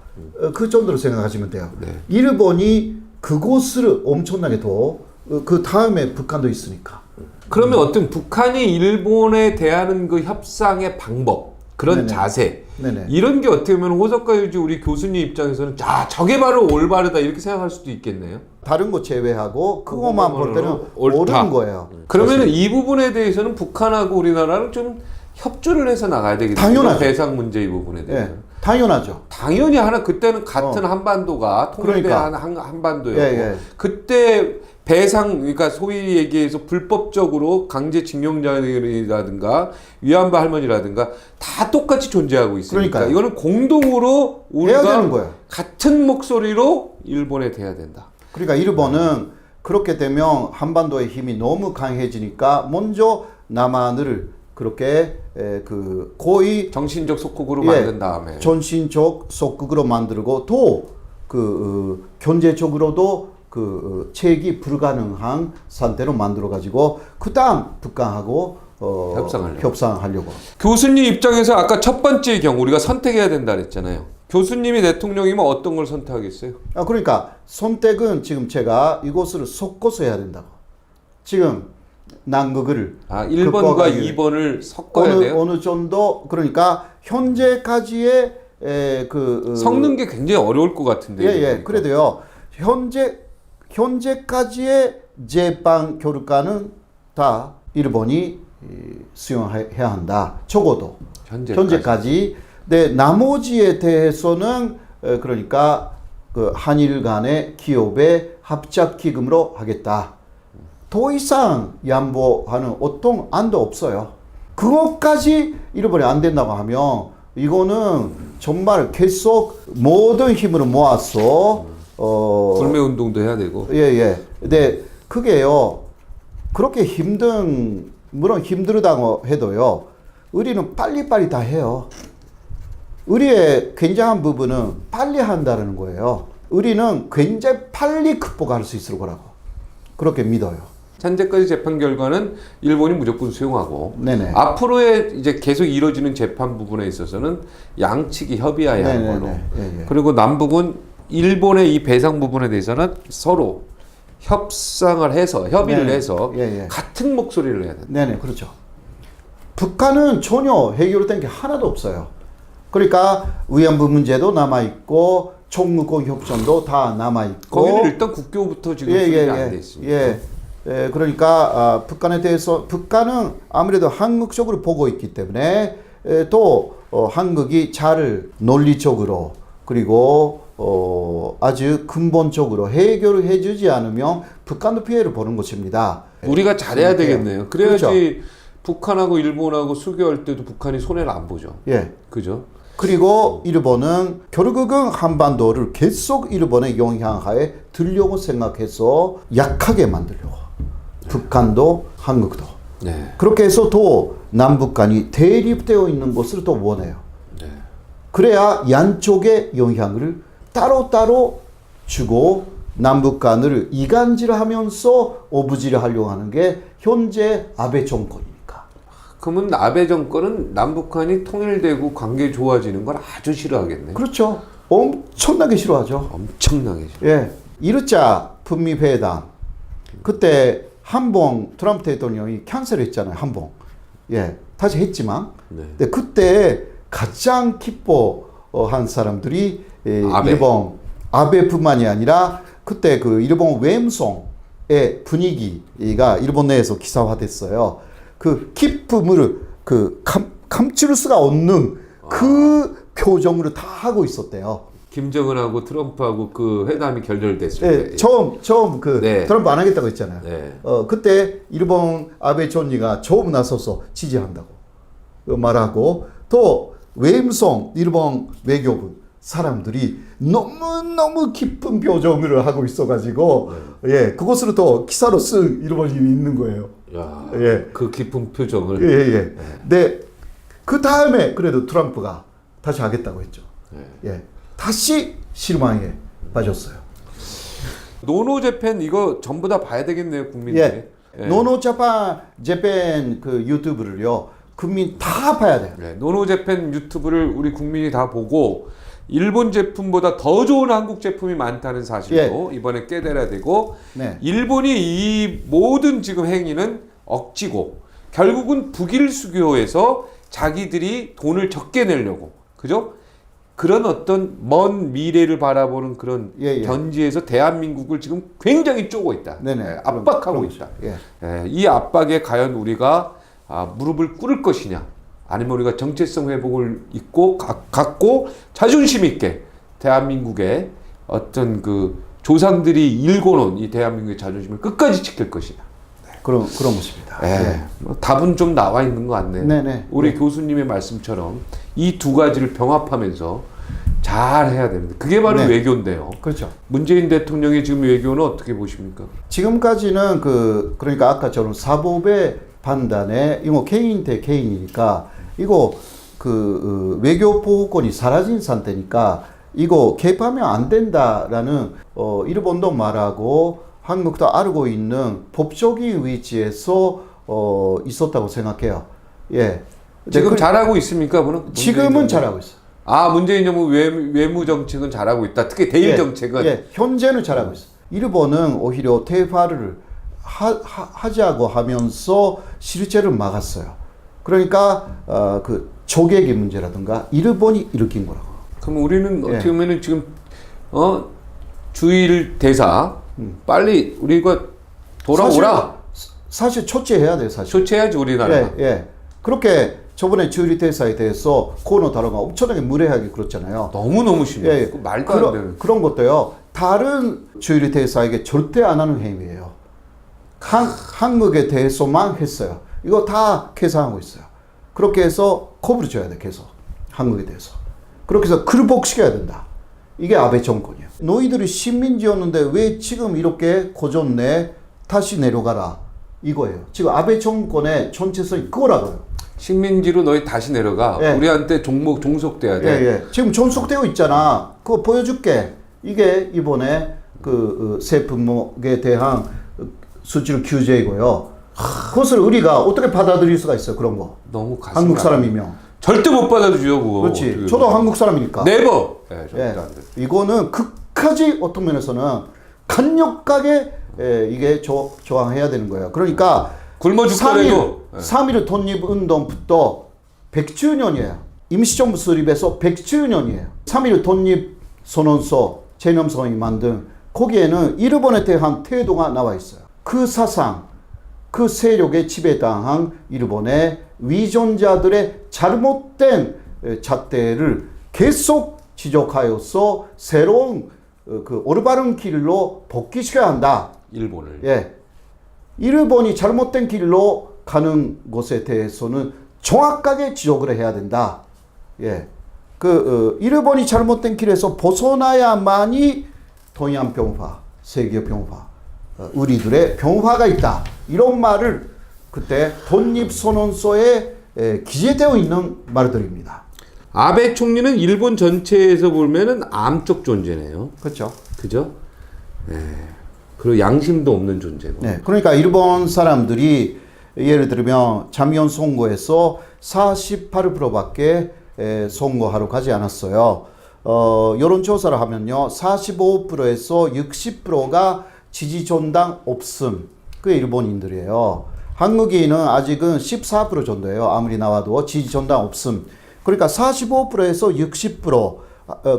그 정도로 생각하시면 돼요. 일본이 그곳을 엄청나게 더 그 다음에 북한도 있으니까. 그러면 어떤 북한이 일본에 대하는 그 협상의 방법, 그런 네네. 자세, 네네. 이런 게 어떻게 보면 호석과 유지 우리 교수님 입장에서는 자, 저게 바로 올바르다 이렇게 생각할 수도 있겠네요. 다른 거 제외하고 그것만 볼 때는 옳은 거예요. 그러면 이 부분에 대해서는 북한하고 우리나라는 좀 협조를 해서 나가야 되겠죠. 당연하죠. 배상 문제 이 부분에 대해서. 당연하죠. 당연히 하나 그때는 같은 한반도가 통일된 한반도였고 그때 배상 그러니까 소위 얘기해서 불법적으로 강제 징용자들이라든가 위안부 할머니라든가 다 똑같이 존재하고 있으니까 그러니까요. 이거는 공동으로 해야 되는 우리가 거예요. 같은 목소리로 일본에 대야 된다. 그러니까 일본은 그렇게 되면 한반도의 힘이 너무 강해지니까 먼저 남한을 그렇게 거의 정신적 속국으로 만든 다음에 전신적 속국으로 만들고 또 경제적으로도 체익이 불가능한 상태로 만들어 가지고 그다음 북한하고 협상하려고. 교수님 입장에서 아까 첫 번째 경우 우리가 선택해야 된다 그랬잖아요. 교수님이 대통령이면 어떤 걸 선택하겠어요? 그러니까 선택은 지금 제가 이것을 섞어서 해야 된다고. 지금 남극을 1번과 2번을 섞어야 돼요? 어느 정도 그러니까 현재까지의 섞는 게 굉장히 어려울 것 같은데. 그러니까. 그래도요. 현재까지의 재판 결과는 다 일본이 수용해야 한다. 적어도 현재까지. 네, 나머지에 대해서는 그러니까 그 한일 간의 기업의 합작 기금으로 하겠다. 더 이상 양보하는 어떤 안도 없어요. 그것까지 일본이 안 된다고 하면 이거는 정말 계속 모든 힘을 모아서 불매 운동도 해야 되고. 근데 그게요. 그렇게 물론 힘들다고 해도요. 우리는 빨리빨리 다 해요. 우리의 굉장한 부분은 빨리 한다는 거예요. 우리는 굉장히 빨리 극복할 수 있을 거라고. 그렇게 믿어요. 현재까지 재판 결과는 일본이 무조건 수용하고 네네. 앞으로의 이제 계속 이루어지는 재판 부분에 있어서는 양측이 협의해야 하는 걸로. 그리고 남북은 일본의 이 배상 부분에 대해서는 서로 협상을 해서 협의를 해서 같은 목소리를 해야 된다. 네네, 그렇죠. 북한은 전혀 해결된 게 하나도 없어요. 그러니까 위안부 문제도 남아 있고 총무권 협정도 다 남아 있고. 거기는 일단 국교부터 지금 수립이 안 돼 있습니다. 그러니까 북한에 대해서 북한은 아무래도 한국적으로 보고 있기 때문에 또 한국이 잘 논리적으로 그리고 아주 근본적으로 해결을 해주지 않으면 북한도 피해를 보는 것입니다. 우리가 잘해야 되겠네요. 그래야지 그렇죠. 북한하고 일본하고 수교할 때도 북한이 손해를 안 보죠. 그죠? 그리고 일본은 결국은 한반도를 계속 일본의 영향하에 들려고 생각해서 약하게 만들려고. 북한도 한국도. 그렇게 해서 또 남북 간이 대립되어 있는 것을 또 원해요. 그래야 양쪽의 영향을 따로따로 주고 남북 간을 이간질하면서 오부지를 하려고 하는 게 현재 아베 정권이니까. 그러면 아베 정권은 남북한이 통일되고 관계 좋아지는 걸 아주 싫어하겠네. 그렇죠. 엄청나게 싫어하죠. 엄청나게 싫어. 이르자 북미회담 그때 한번 트럼프 대통령이 캔슬했잖아요. 한번. 다시 했지만 근데 그때 가장 기뻐한 사람들이 일본 아베뿐만이 아니라 그때 그 일본 외무성의 분위기가 일본 내에서 기사화됐어요. 그 기쁨을 감출 수가 없는 그 표정으로 다 하고 있었대요. 김정은하고 트럼프하고 그 회담이 결렬됐을 때. 처음 트럼프 안 하겠다고 했잖아요. 그때 일본 아베 총리가 처음 나서서 지지한다고 말하고 또 외무성 일본 외교부 사람들이 너무너무 기쁜 표정을 하고 있어가지고 그것으로 또 기사로 쓴 일본인이 있는 거예요. 그 기쁜 표정을. 근데 그 다음에 그래도 트럼프가 다시 하겠다고 했죠. 네. 예. 다시 실망에 빠졌어요. 노노 재팬 이거 전부 다 봐야 되겠네요, 국민들이. 예. 노노 재팬 그 유튜브를요, 국민 다 봐야 돼요. 네, 노노 재팬 유튜브를 우리 국민이 다 보고 일본 제품보다 더 좋은 한국 제품이 많다는 사실도 이번에 깨달아야 되고, 네. 일본이 이 모든 지금 행위는 억지고 결국은 북일 수교에서 자기들이 돈을 적게 내려고, 그죠? 그런 어떤 먼 미래를 바라보는 그런 견지에서 대한민국을 지금 굉장히 쪼고 있다. 네네. 압박하고 있다. 이 압박에 과연 우리가 무릎을 꿇을 것이냐, 아니면 우리가 정체성 회복을 갖고 자존심 있게 대한민국의 어떤 그 조상들이 일궈놓은 이 대한민국의 자존심을 끝까지 지킬 것이냐. 그런 모습입니다. 뭐 답은 좀 나와 있는 것 같네요. 네네. 우리 교수님의 말씀처럼 이 두 가지를 병합하면서 잘 해야 됩니다. 그게 바로 외교인데요. 그렇죠. 문재인 대통령의 지금 외교는 어떻게 보십니까? 지금까지는 그러니까 아까처럼 사법의 판단에 이거 개인 대 개인이니까 이거 외교 보호권이 사라진 상태니까 이거 개입하면 안 된다라는 일본도 말하고 한국도 알고 있는 법적인 위치에서 있었다고 생각해요. 예. 지금 잘하고 있습니까? 그는 지금은 잘하고 있어요. 문재인 정부 외무 정책은 잘하고 있다. 특히 대일 정책은. 현재는 잘하고 있어요. 일본은 오히려 대화를 하자고 하면서 실체를 막았어요. 그러니까 그 조객의 문제라든가 일본이 일으킨 거라고. 그럼 우리는 어떻게 보면은 지금 주일 대사 빨리 우리가 돌아오라. 사실 초치해야 돼요. 사실. 조치해야지 우리나라가. 그렇게 저번에 주일 대사에 대해서 코너 다루가 엄청나게 무례하게 그렇잖아요. 너무 심해요. 말도 안 되는. 그런 것도요. 다른 주일 대사에게 절대 안 하는 행위예요. 한국에 대해서만 했어요. 이거 다 계산하고 있어요. 그렇게 해서 코브를 줘야 돼, 계속. 한국에 대해서. 그렇게 해서 굴복시켜야 된다. 이게 아베 정권이에요. 너희들이 식민지였는데 왜 지금 이렇게 고졌네? 다시 내려가라. 이거예요. 지금 아베 정권의 전체성이 그거라고요. 식민지로 너희 다시 내려가. 우리한테 종속돼야 돼. 지금 종속되어 있잖아. 그거 보여줄게. 이게 이번에 세 품목에 대한 수출 규제이고요. 그것을 우리가 어떻게 받아들일 수가 있어요, 그런 거. 너무 가슴이 한국 사람이면. 절대 못 받아들여, 그거. 그렇지. 저도 한국 사람이니까. 네버. 절대 안 돼. 이거는 끝까지 어떤 면에서는 강력하게 이게 저항해야 되는 거예요. 그러니까 굶어 죽더라도 3.1 독립운동부터 100주년이에요. 임시정부 수립에서 100주년이에요. 3.1 독립선언서 제념성이 만든 거기에는 일본에 대한 태도가 나와 있어요. 그 사상, 그 세력에 지배당한 일본의 위존자들의 잘못된 잣대를 계속 지적하여서 새로운 그 올바른 길로 복귀시켜야 한다. 일본을. 일본이 잘못된 길로 가는 것에 대해서는 정확하게 지적을 해야 된다. 일본이 잘못된 길에서 벗어나야만이 동양 평화, 세계 평화, 우리들의 평화가 있다. 이런 말을 그때 독립선언서에 기재되어 있는 말들입니다. 아베 총리는 일본 전체에서 보면은 암적 존재네요. 그렇죠. 그죠? 그리고 양심도 없는 존재고. 그러니까 일본 사람들이 예를 들면 작년 선거에서 48%밖에 선거하러 가지 않았어요. 여론조사를 하면요, 45%에서 60%가 지지 전당 없음. 그게 일본인들이에요. 한국인은 아직은 14% 정도예요. 아무리 나와도 지지 전당 없음. 그러니까 45%에서 60%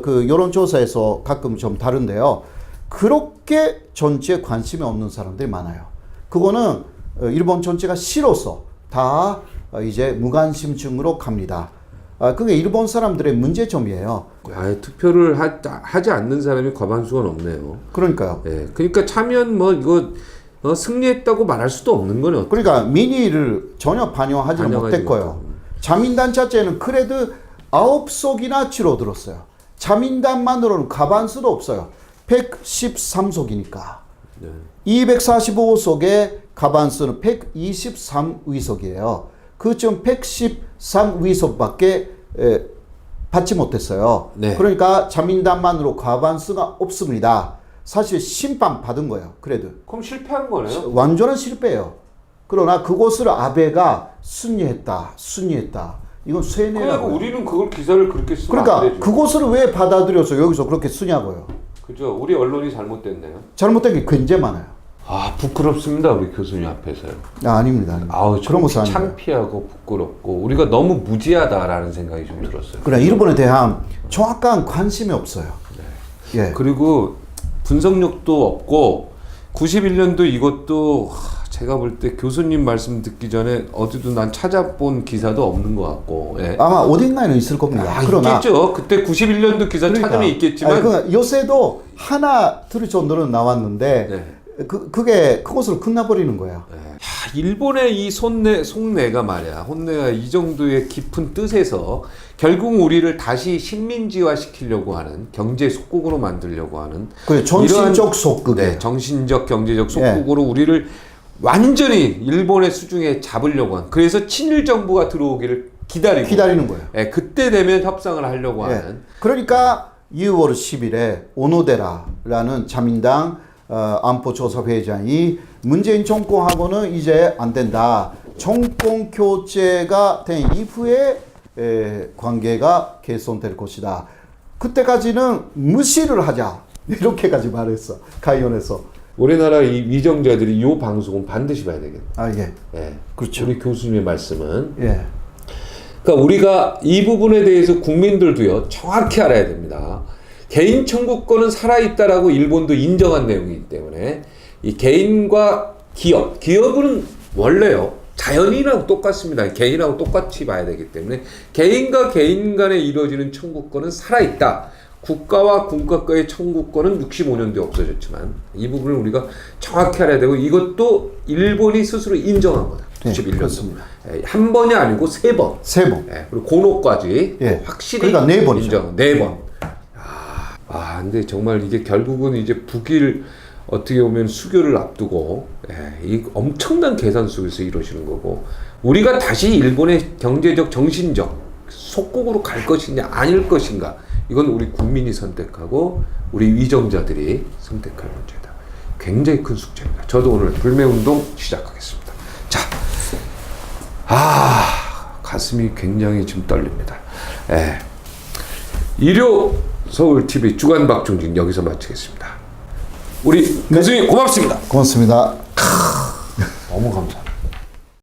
그 여론조사에서 가끔 좀 다른데요. 그렇게 정치에 관심이 없는 사람들이 많아요. 그거는 일본 전체가 싫어서 다 이제 무관심증으로 갑니다. 그게 일본 사람들의 문제점이에요. 투표를 하지 않는 사람이 과반수가 넘네요. 그러니까요. 그러니까 참여는 뭐 이거 승리했다고 말할 수도 없는 거네요. 그러니까 민의를 전혀 반영하지 못했고요. 자민당 자체는 그래도 9석이나 줄어들었어요. 자민당만으로는 과반수도 없어요. 113석이니까. 245석의 과반수는 123의석이에요. 그쯤 113위석밖에 받지 못했어요. 네. 그러니까 자민당만으로 과반수가 없습니다. 사실 심판 받은 거예요. 그래도 그럼 실패한 거네요. 완전한 실패예요. 그러나 그것을 아베가 순위했다. 이건 그러니까 쇠뇌라고. 우리는 그걸 기사를 그렇게 쓰면 안 그러니까 되죠. 그것을 왜 받아들여서 여기서 그렇게 쓰냐고요. 그죠? 우리 언론이 잘못됐네요. 잘못된 게 굉장히 많아요. 아 부끄럽습니다 우리 교수님 앞에서요. 아닙니다. 아우 그런 것은 아닙니다. 창피하고 부끄럽고 우리가 너무 무지하다라는 생각이 좀 들었어요. 그러나 일본에 대한 정확한 관심이 없어요. 예. 그리고 분석력도 없고 91년도 이것도 제가 볼 때 교수님 말씀 듣기 전에 어디도 난 찾아본 기사도 없는 것 같고. 예. 아마 어딘가에는 있을 겁니다. 그러나 있겠죠. 그때 91년도 기사 찾으면 있겠지만. 아니, 그러니까 요새도 하나 들을 정도는 나왔는데 네. 그것으로 끝나버리는 거야. 야, 일본의 이 속내가 말이야. 혼내가 이 정도의 깊은 뜻에서 결국 우리를 다시 식민지화 시키려고 하는 경제 속국으로 만들려고 하는 그래, 정신적 이러한, 속국이에요. 네, 정신적 경제적 속국으로 우리를 완전히 일본의 수중에 잡으려고 하는 그래서 친일 정부가 들어오기를 기다리는 거예요. 예, 그때 되면 협상을 하려고 예. 하는 그러니까 2월 10일에 오노데라라는 자민당 안보조사회장이 문재인 정권하고는 이제 안 된다. 정권 교체가 된 이후에 관계가 개선될 것이다. 그때까지는 무시를 하자. 이렇게까지 말했어. 가이온에서. 우리나라 이 위정자들이 이 방송은 반드시 봐야 되겠다. 아, 예. 예. 그렇죠. 우리 교수님의 말씀은 예. 그러니까 우리가 이 부분에 대해서 국민들도요 정확히 알아야 됩니다. 개인 청구권은 살아있다라고 일본도 인정한 내용이기 때문에 이 개인과 기업은 원래요 자연인하고 똑같습니다. 개인하고 똑같이 봐야 되기 때문에 개인과 개인 간에 이루어지는 청구권은 살아있다. 국가와 국가의 청구권은 65년도에 없어졌지만 이 부분을 우리가 정확히 알아야 되고 이것도 일본이 스스로 인정한 거다. 네, 91년도. 그렇습니다. 한 번이 아니고 세 번. 세 번. 예, 그리고 고노까지 예. 확실히 그러니까 네 번이죠. 인정. 네 번. 근데 정말 이게 결국은 이제 북일 어떻게 보면 수교를 앞두고 이 엄청난 계산 속에서 이루어지는 거고 우리가 다시 일본의 경제적 정신적 속국으로 갈 것이냐 아닐 것인가 이건 우리 국민이 선택하고 우리 위정자들이 선택할 문제다. 굉장히 큰 숙제입니다. 저도 오늘 불매운동 시작하겠습니다. 자, 가슴이 굉장히 지금 떨립니다. 일요 서울TV 주간 박종진 여기서 마치겠습니다. 우리 교수님 고맙습니다. 고맙습니다. 너무 감사합니다.